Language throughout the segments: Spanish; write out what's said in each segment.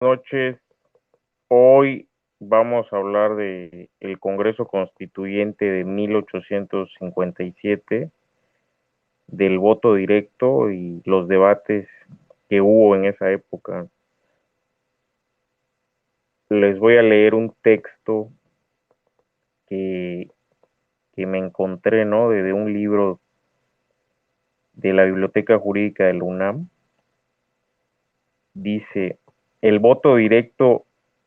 Noches. Hoy vamos a hablar de el Congreso Constituyente de 1857, del voto directo y los debates que hubo en esa época. Les voy a leer un texto que, que me encontré, ¿no? De un libro de la Biblioteca Jurídica de la UNAM. Dice: el voto directo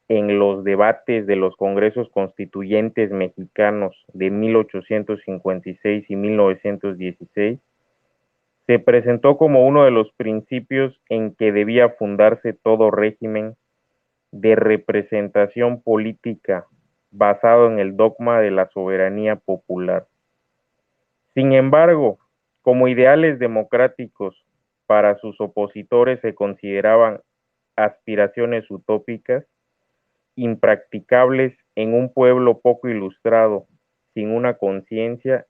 en los debates de los congresos constituyentes mexicanos de 1856 y 1916 se presentó como uno de los principios en que debía fundarse todo régimen de representación política basado en el dogma de la soberanía popular. Sin embargo, como ideales democráticos para sus opositores se consideraban aspiraciones utópicas, impracticables en un pueblo poco ilustrado, sin una conciencia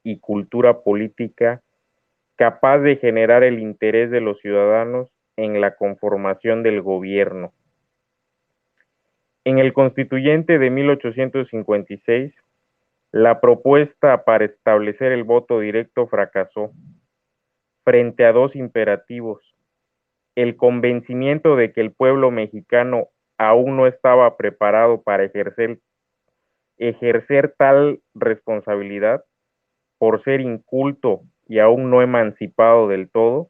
y cultura política capaz de generar el interés de los ciudadanos en la conformación del gobierno. En el Constituyente de 1856, la propuesta para establecer el voto directo fracasó frente a dos imperativos: el convencimiento de que el pueblo mexicano aún no estaba preparado para ejercer tal responsabilidad por ser inculto y aún no emancipado del todo,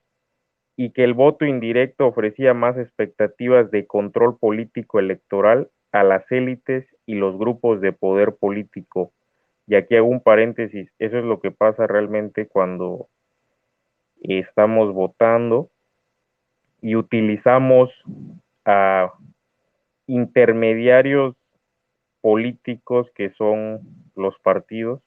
y que el voto indirecto ofrecía más expectativas de control político electoral a las élites y los grupos de poder político. Y aquí hago un paréntesis: eso es lo que pasa realmente cuando estamos votando y utilizamos a intermediarios políticos que son los partidos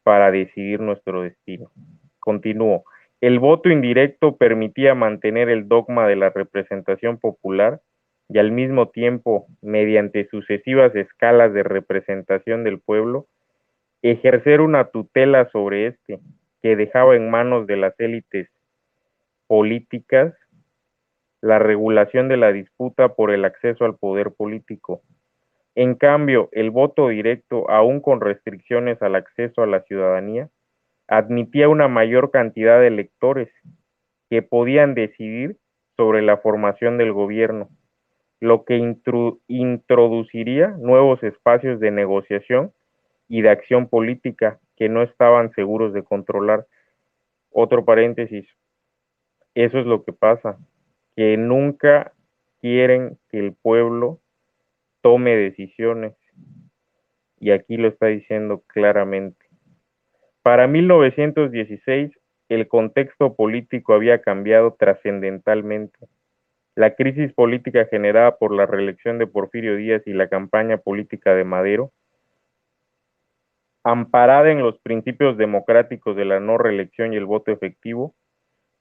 para decidir nuestro destino. Continúo. El voto indirecto permitía mantener el dogma de la representación popular y al mismo tiempo, mediante sucesivas escalas de representación del pueblo, ejercer una tutela sobre este, que dejaba en manos de las élites políticas la regulación de la disputa por el acceso al poder político. En cambio, el voto directo, aún con restricciones al acceso a la ciudadanía, admitía una mayor cantidad de electores que podían decidir sobre la formación del gobierno, lo que introduciría nuevos espacios de negociación y de acción política que no estaban seguros de controlar. Otro paréntesis: eso es lo que pasa, que nunca quieren que el pueblo tome decisiones, y aquí lo está diciendo claramente. Para 1916, el contexto político había cambiado trascendentalmente. La crisis política generada por la reelección de Porfirio Díaz y la campaña política de Madero, amparada en los principios democráticos de la no reelección y el voto efectivo,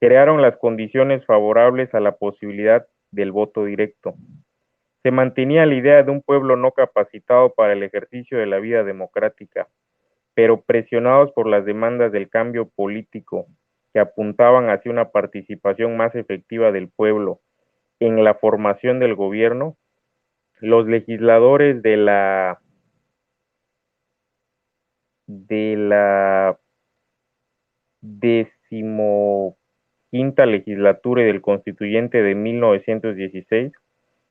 crearon las condiciones favorables a la posibilidad del voto directo. Se mantenía la idea de un pueblo no capacitado para el ejercicio de la vida democrática, pero presionados por las demandas del cambio político que apuntaban hacia una participación más efectiva del pueblo en la formación del gobierno. Los legisladores de la decimoquinta legislatura y del constituyente de 1916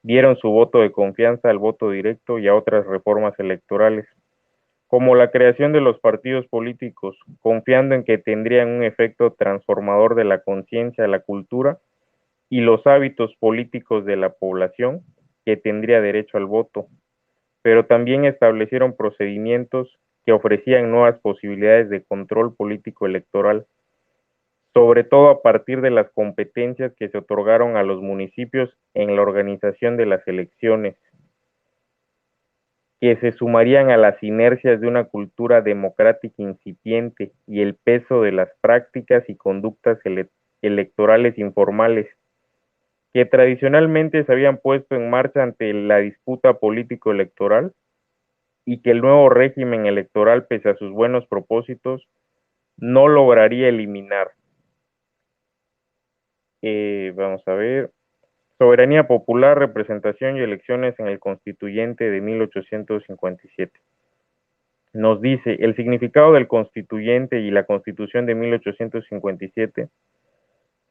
dieron su voto de confianza al voto directo y a otras reformas electorales, como la creación de los partidos políticos, confiando en que tendrían un efecto transformador de la conciencia, la cultura y los hábitos políticos de la población que tendría derecho al voto, pero también establecieron procedimientos que ofrecían nuevas posibilidades de control político electoral, sobre todo a partir de las competencias que se otorgaron a los municipios en la organización de las elecciones, que se sumarían a las inercias de una cultura democrática incipiente y el peso de las prácticas y conductas electorales informales que tradicionalmente se habían puesto en marcha ante la disputa político-electoral, y que el nuevo régimen electoral, pese a sus buenos propósitos, no lograría eliminar. Vamos a ver. Soberanía popular, representación y elecciones en el Constituyente de 1857. Nos dice, el significado del Constituyente y la Constitución de 1857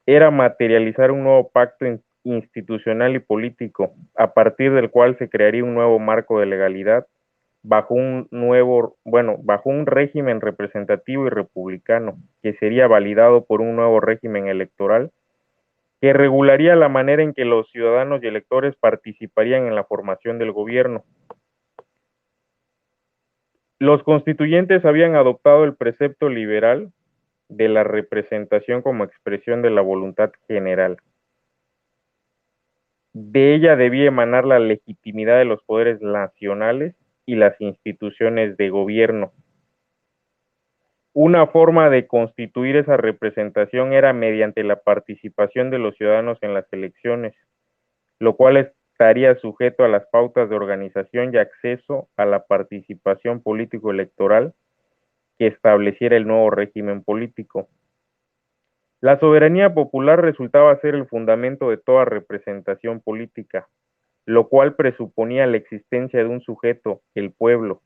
era materializar un nuevo pacto institucional y político, a partir del cual se crearía un nuevo marco de legalidad bajo un régimen representativo y republicano, que sería validado por un nuevo régimen electoral que regularía la manera en que los ciudadanos y electores participarían en la formación del gobierno. Los constituyentes habían adoptado el precepto liberal de la representación como expresión de la voluntad general. De ella debía emanar la legitimidad de los poderes nacionales y las instituciones de gobierno. Una forma de constituir esa representación era mediante la participación de los ciudadanos en las elecciones, lo cual estaría sujeto a las pautas de organización y acceso a la participación político-electoral que estableciera el nuevo régimen político. La soberanía popular resultaba ser el fundamento de toda representación política, lo cual presuponía la existencia de un sujeto, el pueblo,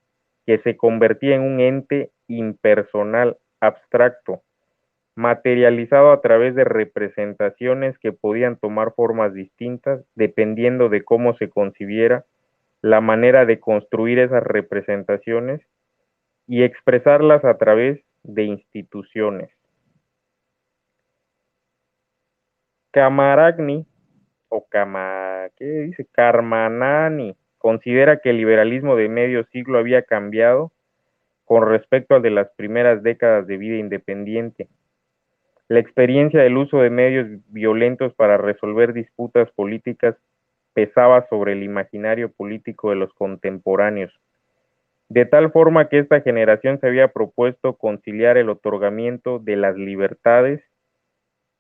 que se convertía en un ente impersonal, abstracto, materializado a través de representaciones que podían tomar formas distintas dependiendo de cómo se concibiera la manera de construir esas representaciones y expresarlas a través de instituciones. Camaragni Karmanani considera que el liberalismo de medio siglo había cambiado con respecto al de las primeras décadas de vida independiente. La experiencia del uso de medios violentos para resolver disputas políticas pesaba sobre el imaginario político de los contemporáneos, de tal forma que esta generación se había propuesto conciliar el otorgamiento de las libertades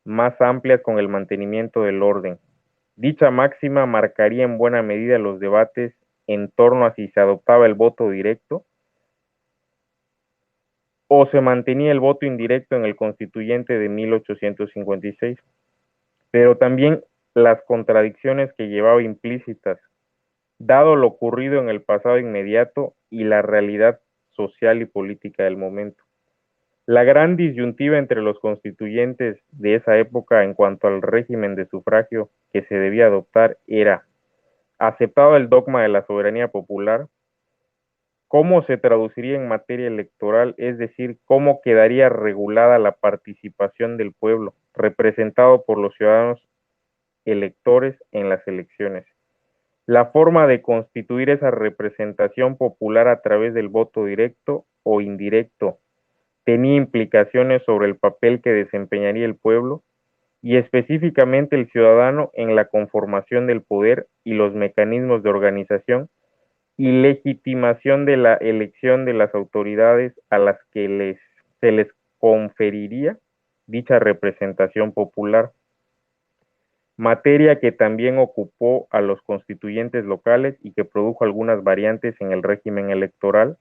más amplias con el mantenimiento del orden. Dicha máxima marcaría en buena medida los debates en torno a si se adoptaba el voto directo o se mantenía el voto indirecto en el Constituyente de 1856, pero también las contradicciones que llevaba implícitas, dado lo ocurrido en el pasado inmediato y la realidad social y política del momento. La gran disyuntiva entre los constituyentes de esa época en cuanto al régimen de sufragio que se debía adoptar era, aceptado el dogma de la soberanía popular, cómo se traduciría en materia electoral, es decir, cómo quedaría regulada la participación del pueblo, representado por los ciudadanos electores en las elecciones. La forma de constituir esa representación popular a través del voto directo o indirecto tenía implicaciones sobre el papel que desempeñaría el pueblo y específicamente el ciudadano en la conformación del poder y los mecanismos de organización y legitimación de la elección de las autoridades a las que se les conferiría dicha representación popular, materia que también ocupó a los constituyentes locales y que produjo algunas variantes en el régimen electoral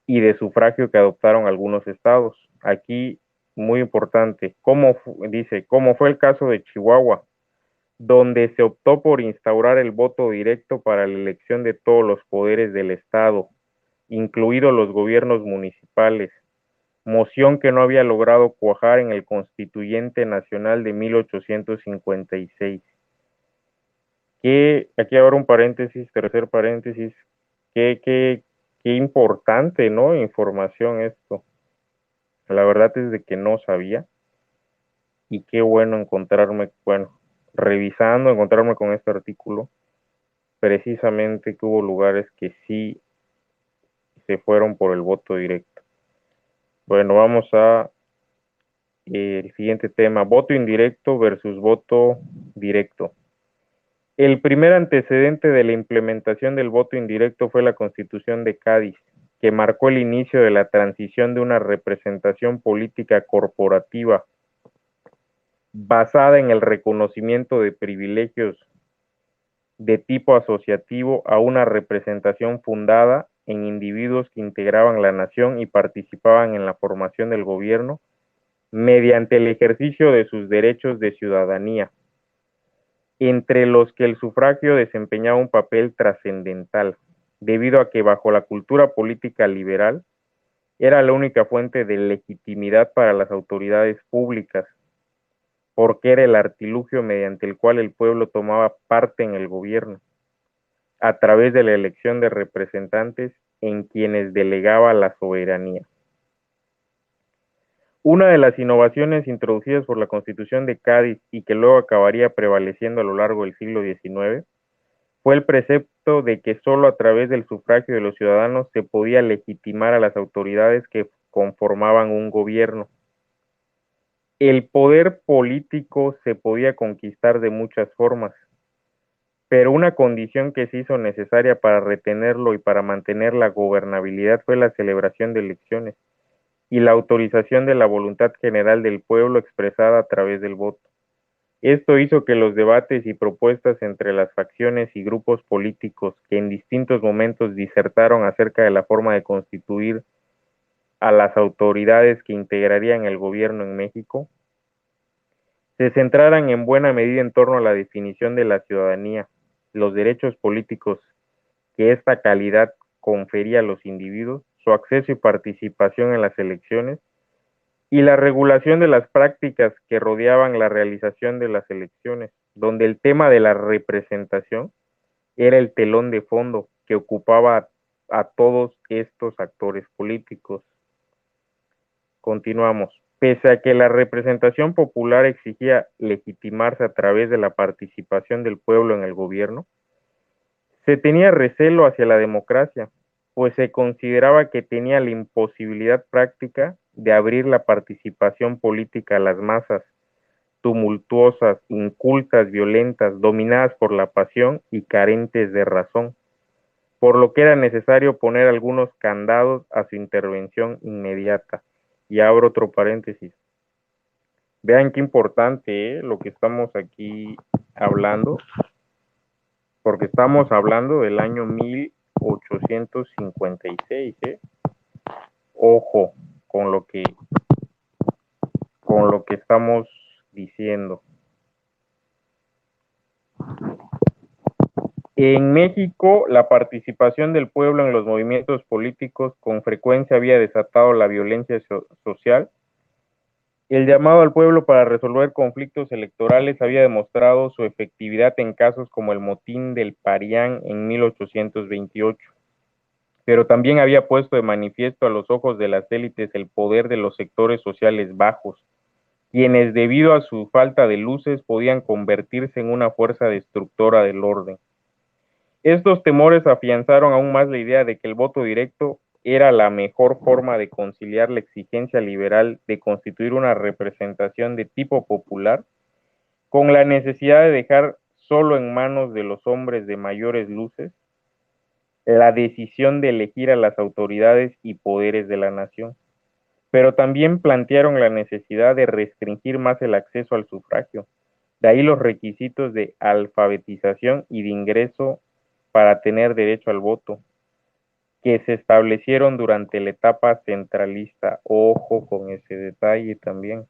y de sufragio que adoptaron algunos estados. Aquí, muy importante, dice, como fue el caso de Chihuahua, donde se optó por instaurar el voto directo para la elección de todos los poderes del estado, incluidos los gobiernos municipales, moción que no había logrado cuajar en el Constituyente Nacional de 1856. Que aquí ahora un paréntesis, tercer paréntesis, qué importante, ¿no? Información esto. La verdad es de que no sabía y qué bueno encontrarme con este artículo, precisamente que hubo lugares que sí se fueron por el voto directo. Bueno, vamos a el siguiente tema, voto indirecto versus voto directo. El primer antecedente de la implementación del voto indirecto fue la Constitución de Cádiz, que marcó el inicio de la transición de una representación política corporativa basada en el reconocimiento de privilegios de tipo asociativo a una representación fundada en individuos que integraban la nación y participaban en la formación del gobierno mediante el ejercicio de sus derechos de ciudadanía. entre los que el sufragio desempeñaba un papel trascendental, debido a que bajo la cultura política liberal era la única fuente de legitimidad para las autoridades públicas, porque era el artilugio mediante el cual el pueblo tomaba parte en el gobierno, a través de la elección de representantes en quienes delegaba la soberanía. Una de las innovaciones introducidas por la Constitución de Cádiz y que luego acabaría prevaleciendo a lo largo del siglo XIX fue el precepto de que sólo a través del sufragio de los ciudadanos se podía legitimar a las autoridades que conformaban un gobierno. El poder político se podía conquistar de muchas formas, pero una condición que se hizo necesaria para retenerlo y para mantener la gobernabilidad fue la celebración de elecciones y la autorización de la voluntad general del pueblo expresada a través del voto. Esto hizo que los debates y propuestas entre las facciones y grupos políticos que en distintos momentos disertaron acerca de la forma de constituir a las autoridades que integrarían el gobierno en México, se centraran en buena medida en torno a la definición de la ciudadanía, los derechos políticos que esta calidad confería a los individuos, su acceso y participación en las elecciones, y la regulación de las prácticas que rodeaban la realización de las elecciones, donde el tema de la representación era el telón de fondo que ocupaba a todos estos actores políticos. Continuamos. Pese a que la representación popular exigía legitimarse a través de la participación del pueblo en el gobierno, se tenía recelo hacia la democracia, pues se consideraba que tenía la imposibilidad práctica de abrir la participación política a las masas, tumultuosas, incultas, violentas, dominadas por la pasión y carentes de razón, por lo que era necesario poner algunos candados a su intervención inmediata. Y abro otro paréntesis. Vean qué importante lo que estamos aquí hablando, porque estamos hablando del año 1856, Ojo con lo que estamos diciendo. En México, la participación del pueblo en los movimientos políticos con frecuencia había desatado la violencia social. El llamado al pueblo para resolver conflictos electorales había demostrado su efectividad en casos como el motín del Parián en 1828, pero también había puesto de manifiesto a los ojos de las élites el poder de los sectores sociales bajos, quienes debido a su falta de luces podían convertirse en una fuerza destructora del orden. Estos temores afianzaron aún más la idea de que el voto directo era la mejor forma de conciliar la exigencia liberal de constituir una representación de tipo popular con la necesidad de dejar solo en manos de los hombres de mayores luces la decisión de elegir a las autoridades y poderes de la nación. Pero también plantearon la necesidad de restringir más el acceso al sufragio, de ahí los requisitos de alfabetización y de ingreso para tener derecho al voto, que se establecieron durante la etapa centralista. Ojo con ese detalle también.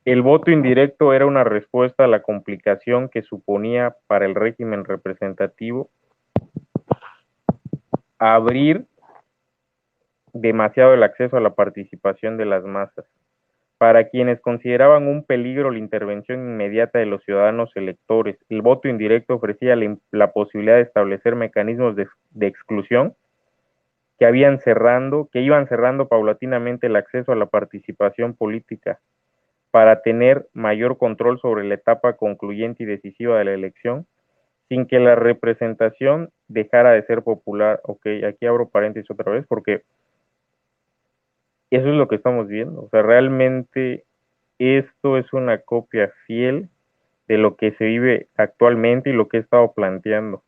El voto indirecto era una respuesta a la complicación que suponía para el régimen representativo abrir demasiado el acceso a la participación de las masas. Para quienes consideraban un peligro la intervención inmediata de los ciudadanos electores, el voto indirecto ofrecía la posibilidad de establecer mecanismos de exclusión que iban cerrando paulatinamente el acceso a la participación política para tener mayor control sobre la etapa concluyente y decisiva de la elección, sin que la representación dejara de ser popular. Ok, aquí abro paréntesis otra vez porque eso es lo que estamos viendo. O sea, realmente esto es una copia fiel de lo que se vive actualmente y lo que he estado planteando.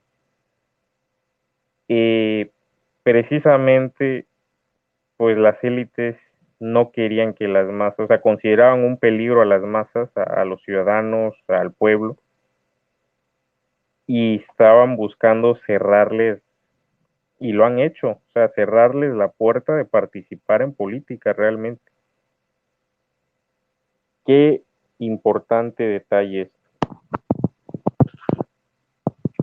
Precisamente, pues las élites no querían que las masas, o sea, consideraban un peligro a las masas, a los ciudadanos, al pueblo, y estaban buscando cerrarles, y lo han hecho, o sea, cerrarles la puerta de participar en política realmente. Qué importante detalle es.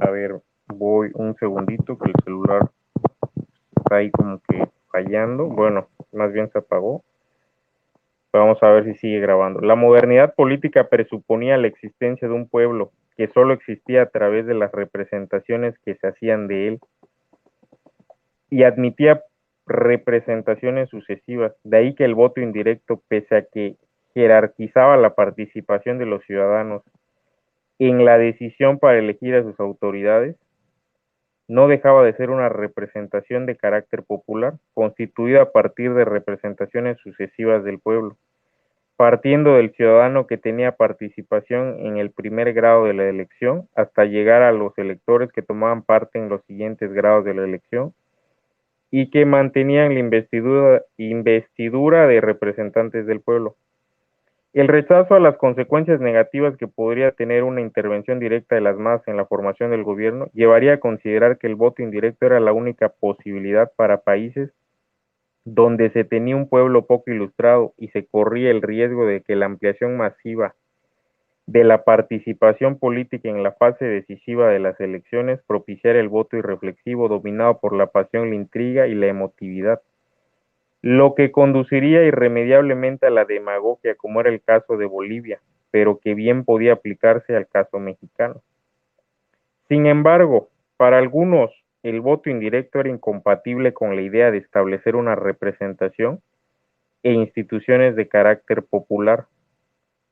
A ver, voy un segundito que el celular está ahí como que fallando. Bueno, más bien se apagó. Vamos a ver si sigue grabando. La modernidad política presuponía la existencia de un pueblo que solo existía a través de las representaciones que se hacían de él y admitía representaciones sucesivas. De ahí que el voto indirecto, pese a que jerarquizaba la participación de los ciudadanos en la decisión para elegir a sus autoridades, no dejaba de ser una representación de carácter popular, constituida a partir de representaciones sucesivas del pueblo, partiendo del ciudadano que tenía participación en el primer grado de la elección hasta llegar a los electores que tomaban parte en los siguientes grados de la elección y que mantenían la investidura de representantes del pueblo. El rechazo a las consecuencias negativas que podría tener una intervención directa de las masas en la formación del gobierno llevaría a considerar que el voto indirecto era la única posibilidad para países donde se tenía un pueblo poco ilustrado y se corría el riesgo de que la ampliación masiva de la participación política en la fase decisiva de las elecciones propiciara el voto irreflexivo dominado por la pasión, la intriga y la emotividad, lo que conduciría irremediablemente a la demagogia, como era el caso de Bolivia, pero que bien podía aplicarse al caso mexicano. Sin embargo, para algunos, el voto indirecto era incompatible con la idea de establecer una representación e instituciones de carácter popular,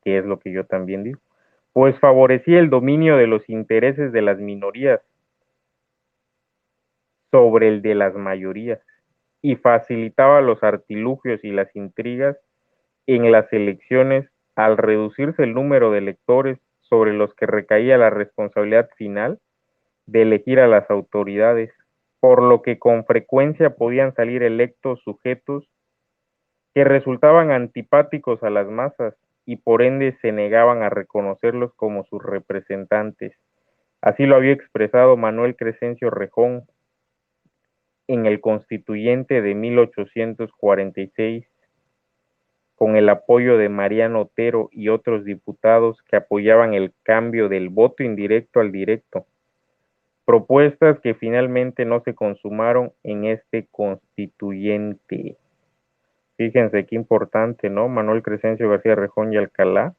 que es lo que yo también digo, pues favorecía el dominio de los intereses de las minorías sobre el de las mayorías y facilitaba los artilugios y las intrigas en las elecciones al reducirse el número de electores sobre los que recaía la responsabilidad final de elegir a las autoridades, por lo que con frecuencia podían salir electos sujetos que resultaban antipáticos a las masas y por ende se negaban a reconocerlos como sus representantes. Así lo había expresado Manuel Crescencio Rejón en el Constituyente de 1846, con el apoyo de Mariano Otero y otros diputados que apoyaban el cambio del voto indirecto al directo, propuestas que finalmente no se consumaron en este constituyente. Fíjense qué importante, ¿no? Manuel Crescencio García Rejón y Alcalá,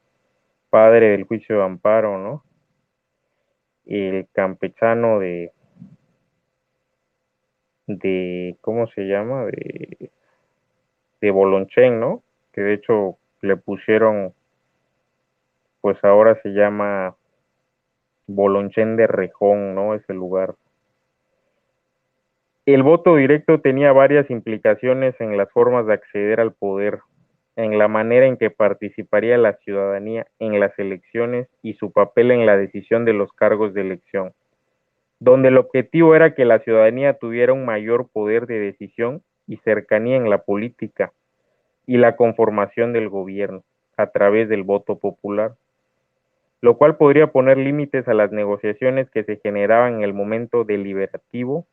padre del juicio de amparo, ¿no? El campechano ¿cómo se llama? De Bolonchen, ¿no? Que de hecho le pusieron, pues ahora se llama Bolonchen de Rejón, ¿no? Ese lugar. El voto directo tenía varias implicaciones en las formas de acceder al poder, en la manera en que participaría la ciudadanía en las elecciones y su papel en la decisión de los cargos de elección, donde el objetivo era que la ciudadanía tuviera un mayor poder de decisión y cercanía en la política y la conformación del gobierno a través del voto popular, lo cual podría poner límites a las negociaciones que se generaban en el momento deliberativo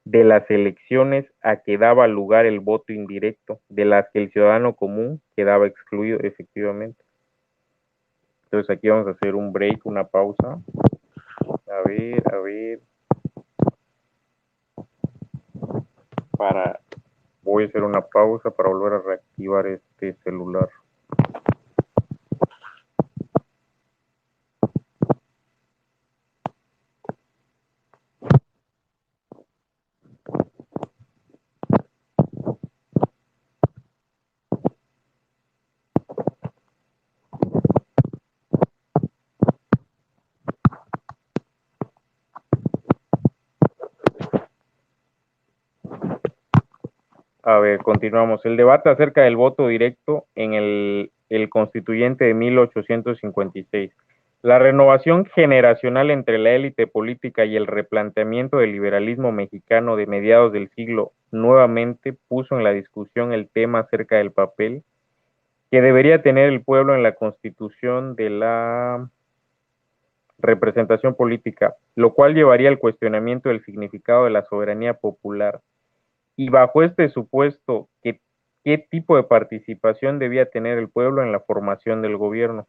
de las elecciones a que daba lugar el voto indirecto, de las que el ciudadano común quedaba excluido efectivamente. Entonces aquí vamos a hacer un break, una pausa. A ver, voy a hacer una pausa para volver a reactivar este celular. A ver, continuamos. El debate acerca del voto directo en el constituyente de 1856. La renovación generacional entre la élite política y el replanteamiento del liberalismo mexicano de mediados del siglo nuevamente puso en la discusión el tema acerca del papel que debería tener el pueblo en la constitución de la representación política, lo cual llevaría al cuestionamiento del significado de la soberanía popular. Y bajo este supuesto, ¿qué tipo de participación debía tener el pueblo en la formación del gobierno?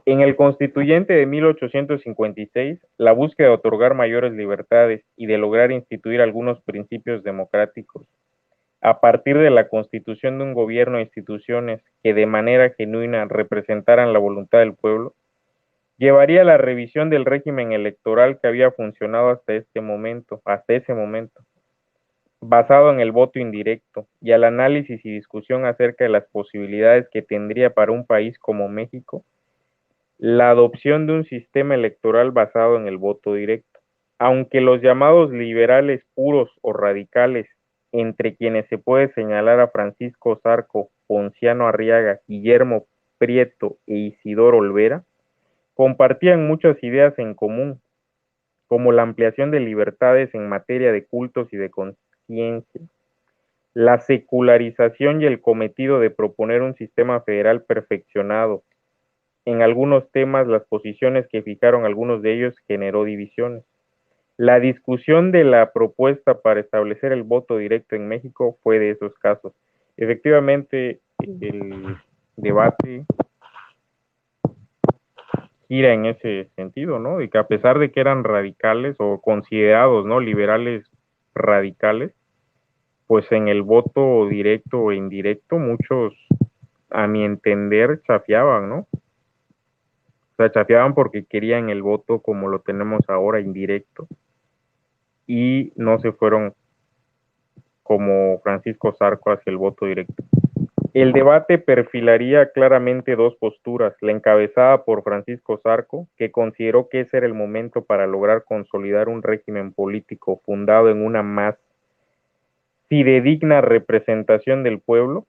En el Constituyente de 1856, la búsqueda de otorgar mayores libertades y de lograr instituir algunos principios democráticos a partir de la constitución de un gobierno e instituciones que de manera genuina representaran la voluntad del pueblo, llevaría a la revisión del régimen electoral que había funcionado hasta ese momento, basado en el voto indirecto, y al análisis y discusión acerca de las posibilidades que tendría para un país como México la adopción de un sistema electoral basado en el voto directo. Aunque los llamados liberales puros o radicales, entre quienes se puede señalar a Francisco Zarco, Ponciano Arriaga, Guillermo Prieto e Isidoro Olvera, compartían muchas ideas en común, como la ampliación de libertades en materia de cultos y de conciencia, la secularización y el cometido de proponer un sistema federal perfeccionado. En algunos temas, las posiciones que fijaron algunos de ellos generó divisiones. La discusión de la propuesta para establecer el voto directo en México fue de esos casos. Efectivamente, el debate gira en ese sentido, ¿no? De que a pesar de que eran radicales o considerados, ¿no? Liberales radicales, pues en el voto directo e indirecto muchos, a mi entender, chafiaban, ¿no? O sea, chafiaban porque querían el voto como lo tenemos ahora, indirecto, y no se fueron como Francisco Zarco hacia el voto directo. El debate perfilaría claramente dos posturas, la encabezada por Francisco Zarco, que consideró que ese era el momento para lograr consolidar un régimen político fundado en una más fidedigna representación del pueblo,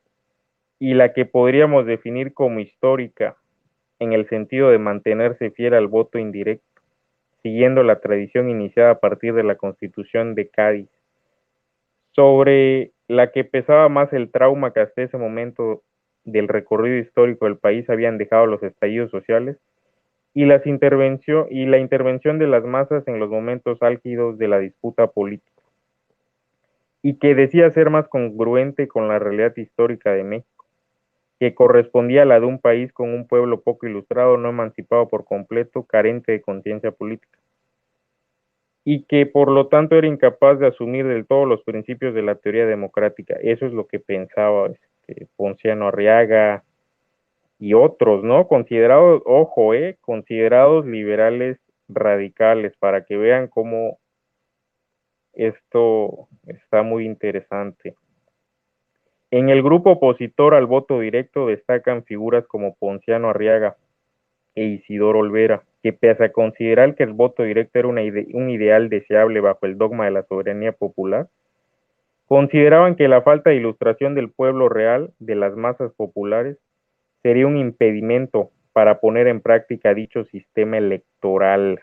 y la que podríamos definir como histórica, en el sentido de mantenerse fiel al voto indirecto, siguiendo la tradición iniciada a partir de la Constitución de Cádiz, sobre la que pesaba más el trauma que hasta ese momento del recorrido histórico del país habían dejado los estallidos sociales y la intervención de las masas en los momentos álgidos de la disputa política, y que decía ser más congruente con la realidad histórica de México, que correspondía a la de un país con un pueblo poco ilustrado, no emancipado por completo, carente de conciencia política, y que por lo tanto era incapaz de asumir del todo los principios de la teoría democrática. Eso es lo que pensaba Ponciano Arriaga y otros, ¿no? Considerados, ojo, considerados liberales radicales, para que vean cómo esto está muy interesante. En el grupo opositor al voto directo destacan figuras como Ponciano Arriaga e Isidoro Olvera, que pese a considerar que el voto directo era un ideal deseable bajo el dogma de la soberanía popular, consideraban que la falta de ilustración del pueblo real, de las masas populares, sería un impedimento para poner en práctica dicho sistema electoral.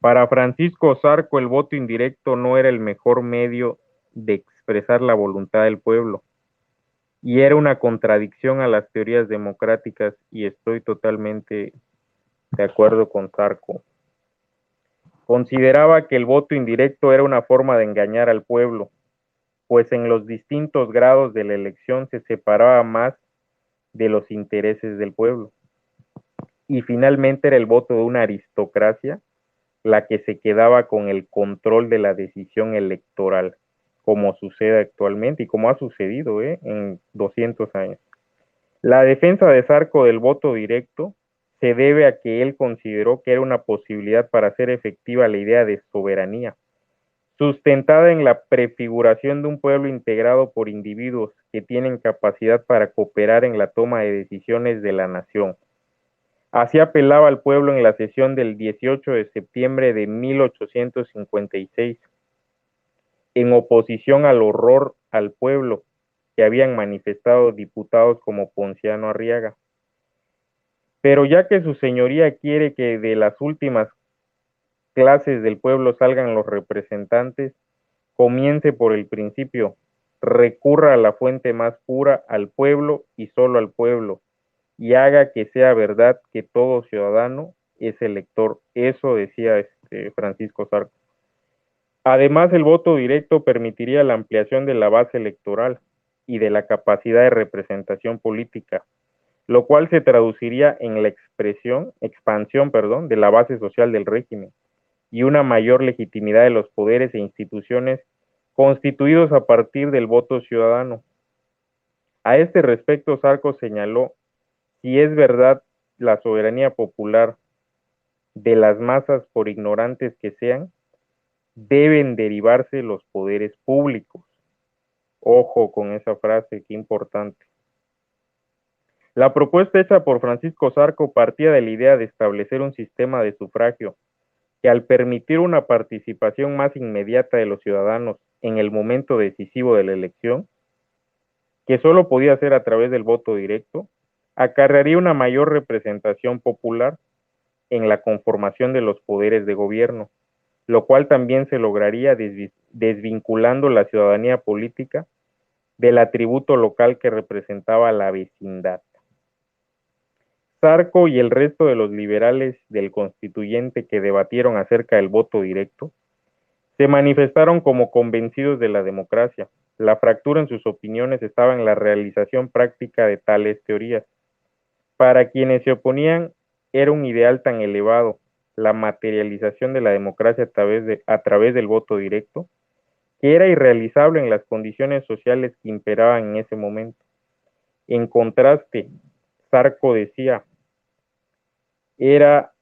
Para Francisco Zarco, el voto indirecto no era el mejor medio de expresar la voluntad del pueblo, y era una contradicción a las teorías democráticas, y estoy totalmente de acuerdo con Zarco. Consideraba que el voto indirecto era una forma de engañar al pueblo, pues en los distintos grados de la elección se separaba más de los intereses del pueblo, y finalmente era el voto de una aristocracia la que se quedaba con el control de la decisión electoral, como sucede actualmente y como ha sucedido en 200 años. La defensa de Zarco del voto directo se debe a que él consideró que era una posibilidad para hacer efectiva la idea de soberanía, sustentada en la prefiguración de un pueblo integrado por individuos que tienen capacidad para cooperar en la toma de decisiones de la nación. Así apelaba al pueblo en la sesión del 18 de septiembre de 1856, en oposición al horror al pueblo que habían manifestado diputados como Ponciano Arriaga. Pero ya que su señoría quiere que de las últimas clases del pueblo salgan los representantes, comience por el principio, recurra a la fuente más pura, al pueblo y solo al pueblo, y haga que sea verdad que todo ciudadano es elector. Eso decía Francisco Zarco. Además, el voto directo permitiría la ampliación de la base electoral y de la capacidad de representación política, lo cual se traduciría en la expansión, de la base social del régimen y una mayor legitimidad de los poderes e instituciones constituidos a partir del voto ciudadano. A este respecto, Sarko señaló: si es verdad la soberanía popular de las masas, por ignorantes que sean, deben derivarse los poderes públicos. Ojo con esa frase, qué importante. La propuesta hecha por Francisco Sarco partía de la idea de establecer un sistema de sufragio que, al permitir una participación más inmediata de los ciudadanos en el momento decisivo de la elección, que solo podía ser a través del voto directo, acarrearía una mayor representación popular en la conformación de los poderes de gobierno, lo cual también se lograría desvinculando la ciudadanía política del atributo local que representaba la vecindad. Sarco y el resto de los liberales del constituyente que debatieron acerca del voto directo se manifestaron como convencidos de la democracia. La fractura en sus opiniones estaba en la realización práctica de tales teorías. Para quienes se oponían, era un ideal tan elevado, la materialización de la democracia a través del voto directo, que era irrealizable en las condiciones sociales que imperaban en ese momento. En contraste, Sarco decía: era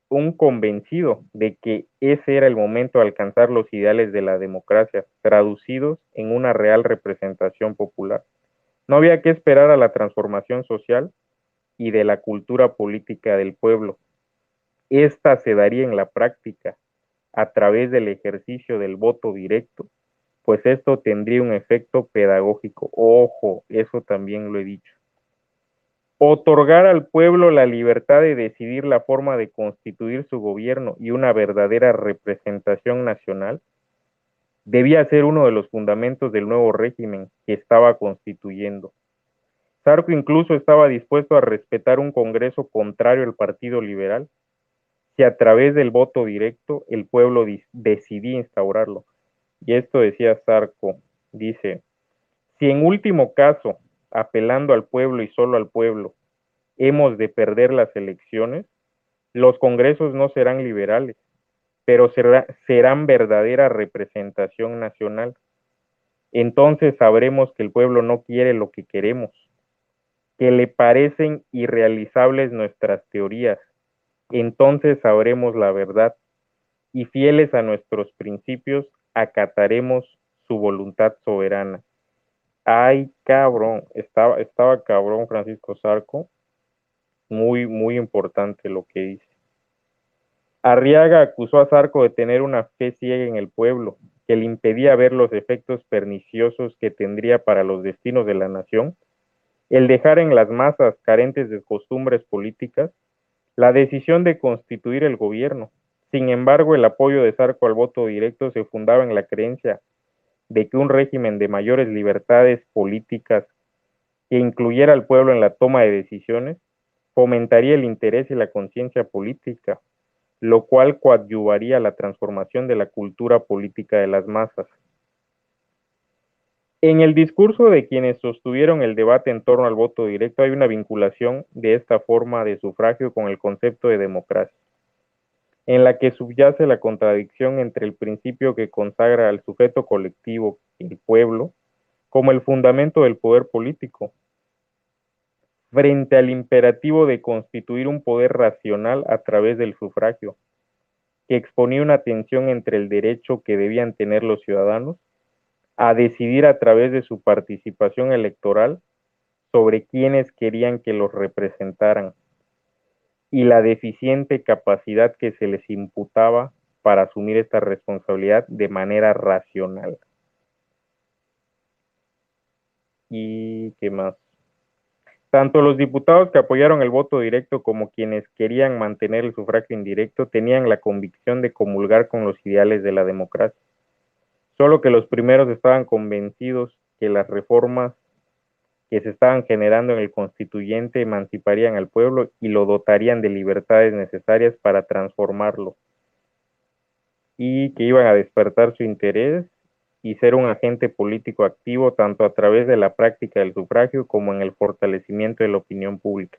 un convencido de que ese era el momento de alcanzar los ideales de la democracia, traducidos en una real representación popular. No había que esperar a la transformación social y de la cultura política del pueblo. Esta se daría en la práctica a través del ejercicio del voto directo, pues esto tendría un efecto pedagógico. Ojo, eso también lo he dicho. Otorgar al pueblo la libertad de decidir la forma de constituir su gobierno y una verdadera representación nacional debía ser uno de los fundamentos del nuevo régimen que estaba constituyendo. Sarko incluso estaba dispuesto a respetar un Congreso contrario al Partido Liberal si a través del voto directo el pueblo decidía instaurarlo. Y esto decía Sarko, dice: si en último caso, apelando al pueblo y solo al pueblo, hemos de perder las elecciones, los congresos no serán liberales, pero serán verdadera representación nacional. Entonces sabremos que el pueblo no quiere lo que queremos, que le parecen irrealizables nuestras teorías. Entonces sabremos la verdad y, fieles a nuestros principios, acataremos su voluntad soberana. Ay, cabrón, estaba cabrón Francisco Sarco. Muy, muy importante lo que dice. Arriaga acusó a Sarco de tener una fe ciega en el pueblo, que le impedía ver los efectos perniciosos que tendría para los destinos de la nación el dejar en las masas, carentes de costumbres políticas, la decisión de constituir el gobierno. Sin embargo, el apoyo de Sarco al voto directo se fundaba en la creencia de que un régimen de mayores libertades políticas que incluyera al pueblo en la toma de decisiones fomentaría el interés y la conciencia política, lo cual coadyuvaría la transformación de la cultura política de las masas. En el discurso de quienes sostuvieron el debate en torno al voto directo hay una vinculación de esta forma de sufragio con el concepto de democracia, en la que subyace la contradicción entre el principio que consagra al sujeto colectivo, el pueblo, como el fundamento del poder político, frente al imperativo de constituir un poder racional a través del sufragio, que exponía una tensión entre el derecho que debían tener los ciudadanos a decidir a través de su participación electoral sobre quienes querían que los representaran y la deficiente capacidad que se les imputaba para asumir esta responsabilidad de manera racional. ¿Y qué más? Tanto los diputados que apoyaron el voto directo como quienes querían mantener el sufragio indirecto tenían la convicción de comulgar con los ideales de la democracia. Solo que los primeros estaban convencidos que las reformas que se estaban generando en el constituyente emanciparían al pueblo y lo dotarían de libertades necesarias para transformarlo, y que iban a despertar su interés y ser un agente político activo tanto a través de la práctica del sufragio como en el fortalecimiento de la opinión pública.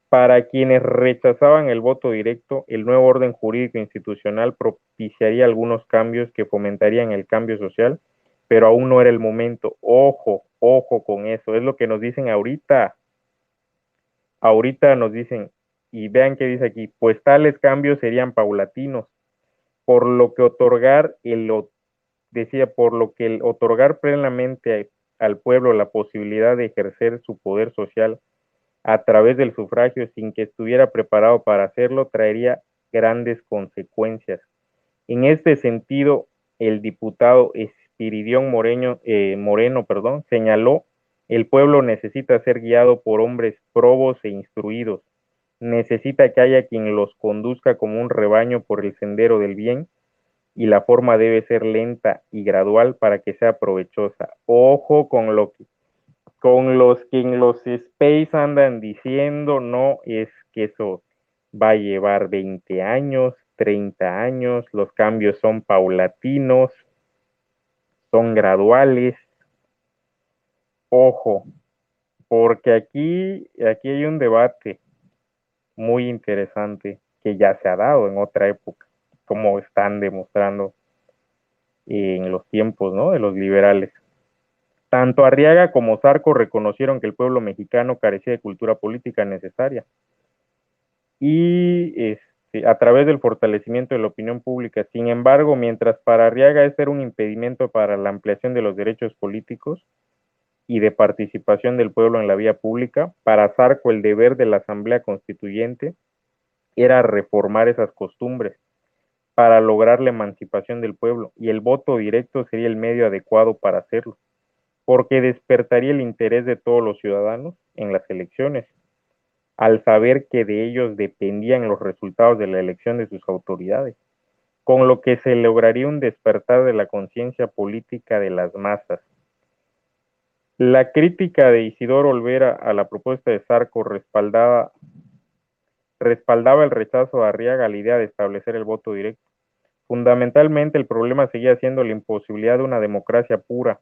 Para quienes rechazaban el voto directo, el nuevo orden jurídico institucional propiciaría algunos cambios que fomentarían el cambio social, pero aún no era el momento. Ojo, ojo con eso, es lo que nos dicen ahorita. Ahorita nos dicen, y vean qué dice aquí, pues tales cambios serían paulatinos, por lo que por lo que el otorgar plenamente al pueblo la posibilidad de ejercer su poder social a través del sufragio sin que estuviera preparado para hacerlo traería grandes consecuencias. En este sentido, el diputado Espiridión Moreno, señaló: el pueblo necesita ser guiado por hombres probos e instruidos, necesita que haya quien los conduzca como un rebaño por el sendero del bien, y la forma debe ser lenta y gradual para que sea provechosa. Ojo con los que en los space andan diciendo: no, es que eso va a llevar 20 años, 30 años, los cambios son paulatinos, son graduales. Ojo, porque aquí hay un debate muy interesante que ya se ha dado en otra época, como están demostrando en los tiempos, ¿no?, de los liberales. Tanto Arriaga como Zarco reconocieron que el pueblo mexicano carecía de cultura política necesaria y a través del fortalecimiento de la opinión pública. Sin embargo, mientras para Arriaga este era un impedimento para la ampliación de los derechos políticos y de participación del pueblo en la vía pública, para Zarco el deber de la Asamblea Constituyente era reformar esas costumbres para lograr la emancipación del pueblo, y el voto directo sería el medio adecuado para hacerlo, porque despertaría el interés de todos los ciudadanos en las elecciones, al saber que de ellos dependían los resultados de la elección de sus autoridades, con lo que se lograría un despertar de la conciencia política de las masas. La crítica de Isidoro Olvera a la propuesta de Zarco respaldaba el rechazo de Arriaga a la idea de establecer el voto directo. Fundamentalmente, el problema seguía siendo la imposibilidad de una democracia pura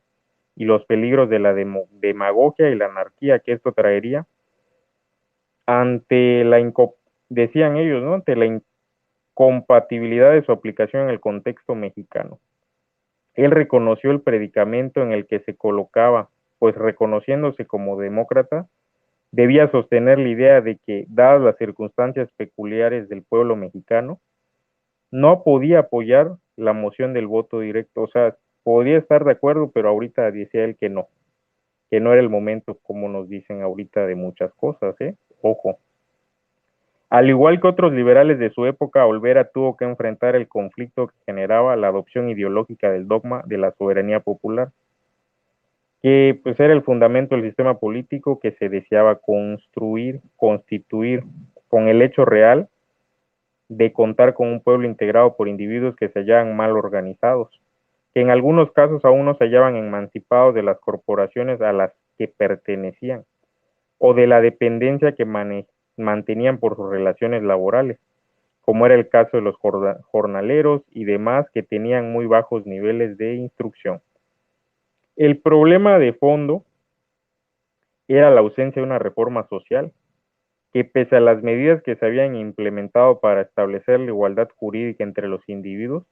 y los peligros de la demagogia y la anarquía que esto traería ante decían ellos, ¿no?, ante la incompatibilidad de su aplicación en el contexto mexicano. Él reconoció el predicamento en el que se colocaba, pues reconociéndose como demócrata, debía sostener la idea de que, dadas las circunstancias peculiares del pueblo mexicano, no podía apoyar la moción del voto directo. O sea, podía estar de acuerdo, pero ahorita decía él que no era el momento, como nos dicen ahorita de muchas cosas, ¿eh? Ojo. Al igual que otros liberales de su época, Olvera tuvo que enfrentar el conflicto que generaba la adopción ideológica del dogma de la soberanía popular, que pues era el fundamento del sistema político que se deseaba constituir con el hecho real de contar con un pueblo integrado por individuos que se hallaban mal organizados, que en algunos casos aún no se hallaban emancipados de las corporaciones a las que pertenecían, o de la dependencia que mantenían por sus relaciones laborales, como era el caso de los jornaleros y demás que tenían muy bajos niveles de instrucción. El problema de fondo era la ausencia de una reforma social, que pese a las medidas que se habían implementado para establecer la igualdad jurídica entre los individuos,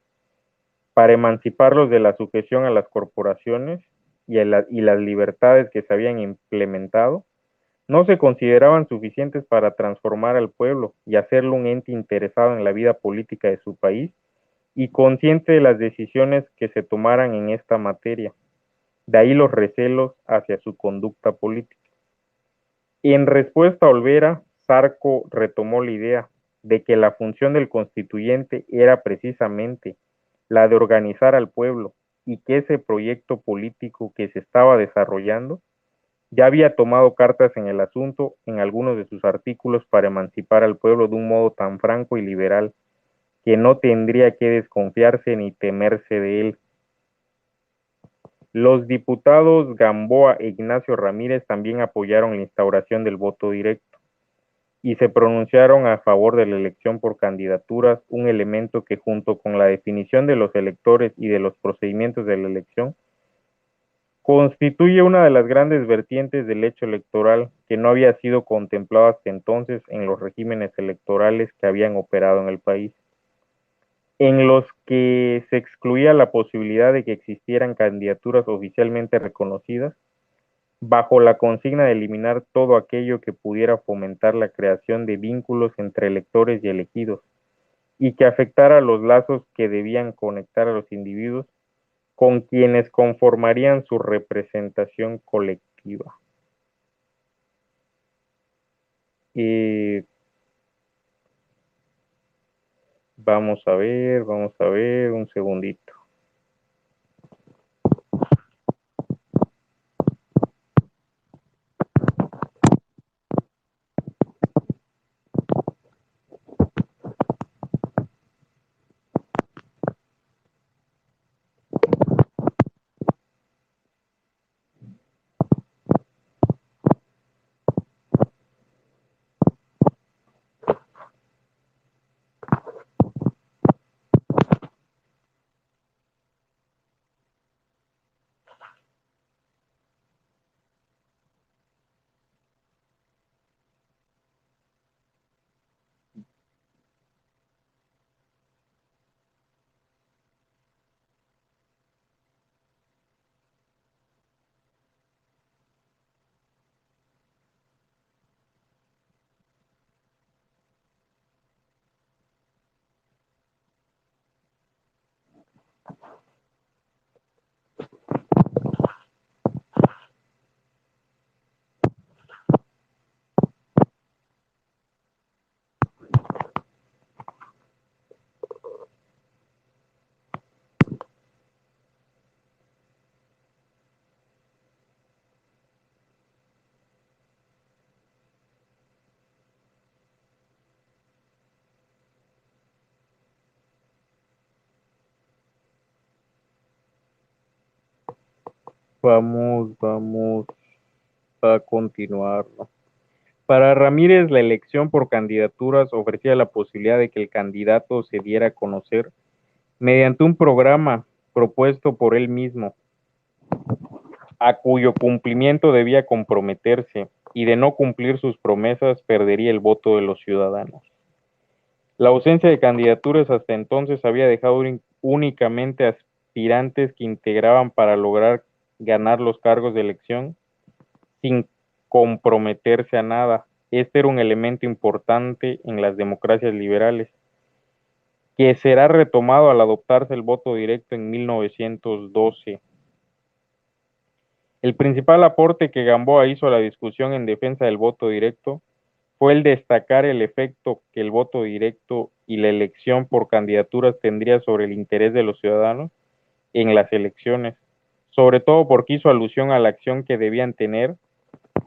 para emanciparlos de la sujeción a las corporaciones y las libertades que se habían implementado, no se consideraban suficientes para transformar al pueblo y hacerlo un ente interesado en la vida política de su país y consciente de las decisiones que se tomaran en esta materia. De ahí los recelos hacia su conducta política. En respuesta a Olvera, Zarco retomó la idea de que la función del constituyente era precisamente la de organizar al pueblo y que ese proyecto político que se estaba desarrollando ya había tomado cartas en el asunto en algunos de sus artículos para emancipar al pueblo de un modo tan franco y liberal que no tendría que desconfiarse ni temerse de él. Los diputados Gamboa e Ignacio Ramírez también apoyaron la instauración del voto directo. y se pronunciaron a favor de la elección por candidaturas, un elemento que junto con la definición de los electores y de los procedimientos de la elección, constituye una de las grandes vertientes del hecho electoral que no había sido contemplado hasta entonces en los regímenes electorales que habían operado en el país, en los que se excluía la posibilidad de que existieran candidaturas oficialmente reconocidas, bajo la consigna de eliminar todo aquello que pudiera fomentar la creación de vínculos entre electores y elegidos, y que afectara los lazos que debían conectar a los individuos con quienes conformarían su representación colectiva. Eh, vamos a ver, un segundito. Vamos a continuar, ¿no? Para Ramírez, la elección por candidaturas ofrecía la posibilidad de que el candidato se diera a conocer mediante un programa propuesto por él mismo, a cuyo cumplimiento debía comprometerse, y de no cumplir sus promesas perdería el voto de los ciudadanos. La ausencia de candidaturas hasta entonces había dejado únicamente aspirantes que integraban para lograr ganar los cargos de elección sin comprometerse a nada. Este era un elemento importante en las democracias liberales, que será retomado al adoptarse el voto directo en 1912. El principal aporte que Gamboa hizo a la discusión en defensa del voto directo fue el destacar el efecto que el voto directo y la elección por candidaturas tendría sobre el interés de los ciudadanos en las elecciones, sobre todo porque hizo alusión a la acción que debían tener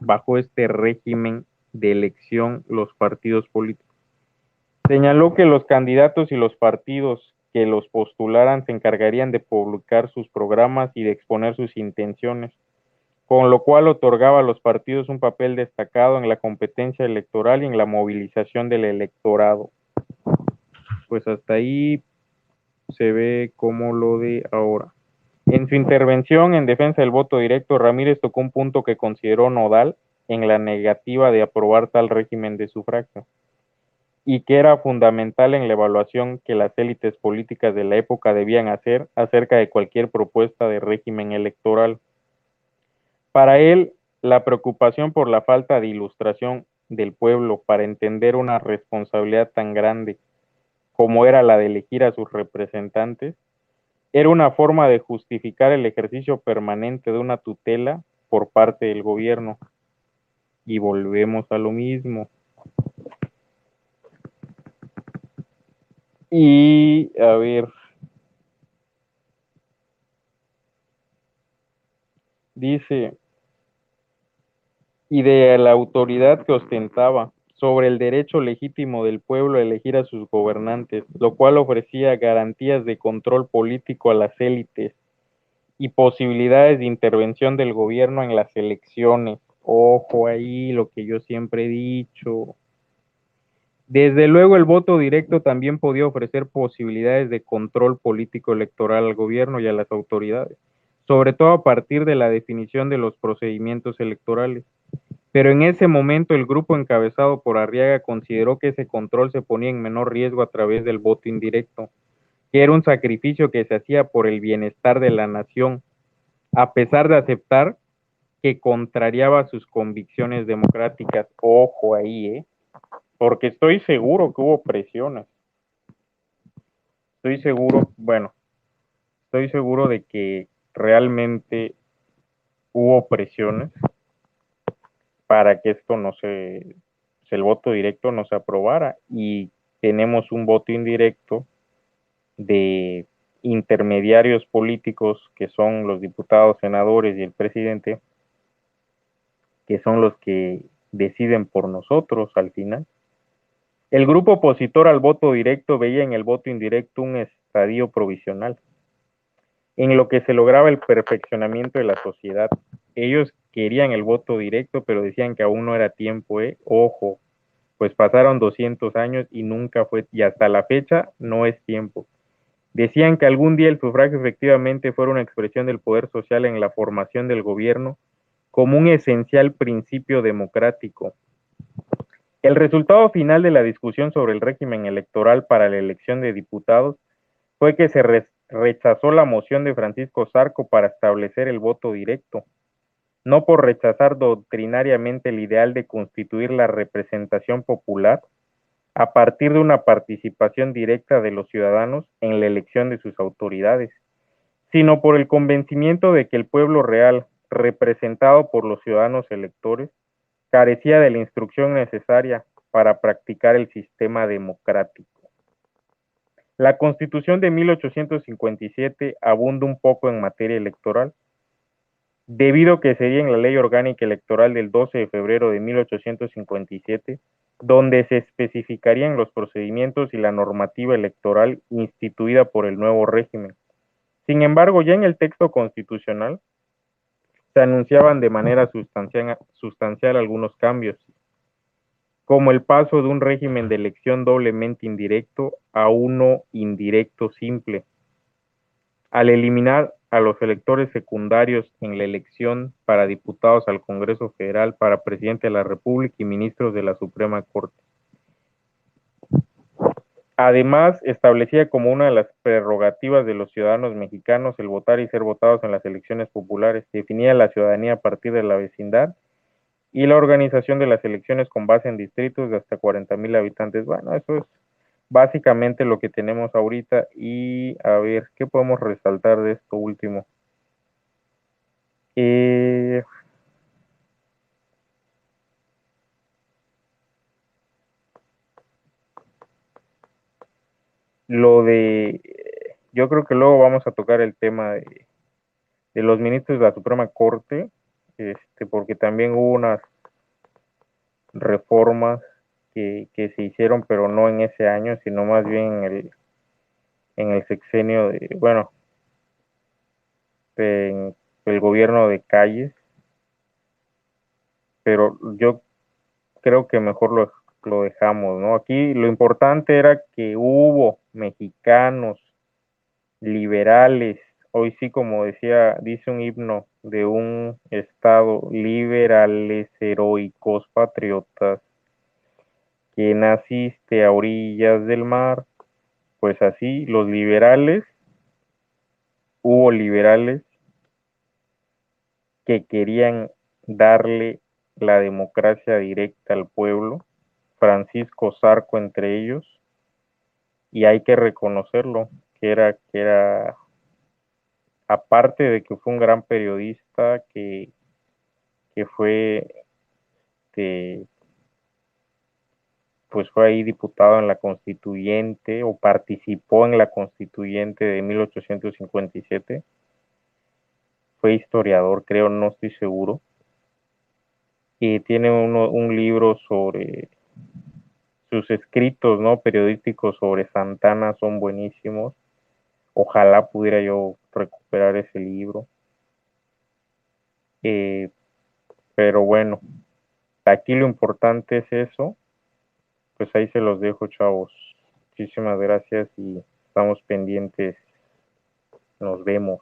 bajo este régimen de elección los partidos políticos. Señaló que los candidatos y los partidos que los postularan se encargarían de publicar sus programas y de exponer sus intenciones, con lo cual otorgaba a los partidos un papel destacado en la competencia electoral y en la movilización del electorado. Pues hasta ahí se ve como lo de ahora. En su intervención en defensa del voto directo, Ramírez tocó un punto que consideró nodal en la negativa de aprobar tal régimen de sufragio, y que era fundamental en la evaluación que las élites políticas de la época debían hacer acerca de cualquier propuesta de régimen electoral. Para él, la preocupación por la falta de ilustración del pueblo para entender una responsabilidad tan grande como era la de elegir a sus representantes, era una forma de justificar el ejercicio permanente de una tutela por parte del gobierno. Y volvemos a lo mismo. Y, a ver, dice, y de la autoridad que ostentaba sobre el derecho legítimo del pueblo a elegir a sus gobernantes, lo cual ofrecía garantías de control político a las élites y posibilidades de intervención del gobierno en las elecciones. Ojo ahí, lo que yo siempre he dicho. Desde luego, el voto directo también podía ofrecer posibilidades de control político electoral al gobierno y a las autoridades, sobre todo a partir de la definición de los procedimientos electorales. Pero en ese momento el grupo encabezado por Arriaga consideró que ese control se ponía en menor riesgo a través del voto indirecto, que era un sacrificio que se hacía por el bienestar de la nación, a pesar de aceptar que contrariaba sus convicciones democráticas. Ojo ahí, porque estoy seguro que hubo presiones. Estoy seguro, bueno, estoy seguro de que realmente hubo presiones para que esto no se, el voto directo no se aprobara, y tenemos un voto indirecto de intermediarios políticos que son los diputados, senadores y el presidente, que son los que deciden por nosotros al final. El grupo opositor al voto directo veía en el voto indirecto un estadio provisional, en lo que se lograba el perfeccionamiento de la sociedad. Ellos querían el voto directo, pero decían que aún no era tiempo, ojo, pues pasaron 200 años y nunca fue, y hasta la fecha no es tiempo. Decían que algún día el sufragio efectivamente fuera una expresión del poder social en la formación del gobierno como un esencial principio democrático. El resultado final de la discusión sobre el régimen electoral para la elección de diputados fue que se rechazó la moción de Francisco Zarco para establecer el voto directo, no por rechazar doctrinariamente el ideal de constituir la representación popular a partir de una participación directa de los ciudadanos en la elección de sus autoridades, sino por el convencimiento de que el pueblo real, representado por los ciudadanos electores, carecía de la instrucción necesaria para practicar el sistema democrático. La Constitución de 1857 abunda un poco en materia electoral, debido a que sería en la Ley Orgánica Electoral del 12 de febrero de 1857, donde se especificarían los procedimientos y la normativa electoral instituida por el nuevo régimen. Sin embargo, ya en el texto constitucional se anunciaban de manera sustancial algunos cambios, como el paso de un régimen de elección doblemente indirecto a uno indirecto simple, al eliminar a los electores secundarios en la elección para diputados al Congreso Federal, para presidente de la República y ministros de la Suprema Corte. Además, establecía como una de las prerrogativas de los ciudadanos mexicanos el votar y ser votados en las elecciones populares. Definía la ciudadanía a partir de la vecindad y la organización de las elecciones con base en distritos de hasta 40,000 habitantes. Bueno, eso es básicamente lo que tenemos ahorita. Y a ver, ¿qué podemos resaltar de esto último? Yo creo que luego vamos a tocar el tema de los ministros de la Suprema Corte, porque también hubo unas reformas que se hicieron, pero no en ese año, sino más bien en el sexenio en el gobierno de Calles, pero yo creo que mejor lo dejamos, ¿no? Aquí lo importante era que hubo mexicanos liberales, hoy sí, como dice un himno de un estado, liberales, heroicos, patriotas, que naciste a orillas del mar. Pues así, los liberales, hubo liberales que querían darle la democracia directa al pueblo, Francisco Zarco entre ellos, y hay que reconocerlo, que era aparte de que fue un gran periodista, que fue, que, pues fue ahí diputado en la constituyente, o participó en la constituyente de 1857, fue historiador, creo, no estoy seguro, y tiene un libro sobre sus escritos, ¿no? Periodísticos sobre Santana, son buenísimos. Ojalá pudiera yo recuperar ese libro. Pero bueno, aquí lo importante es eso, pues ahí se los dejo, chavos. Muchísimas gracias y estamos pendientes. Nos vemos.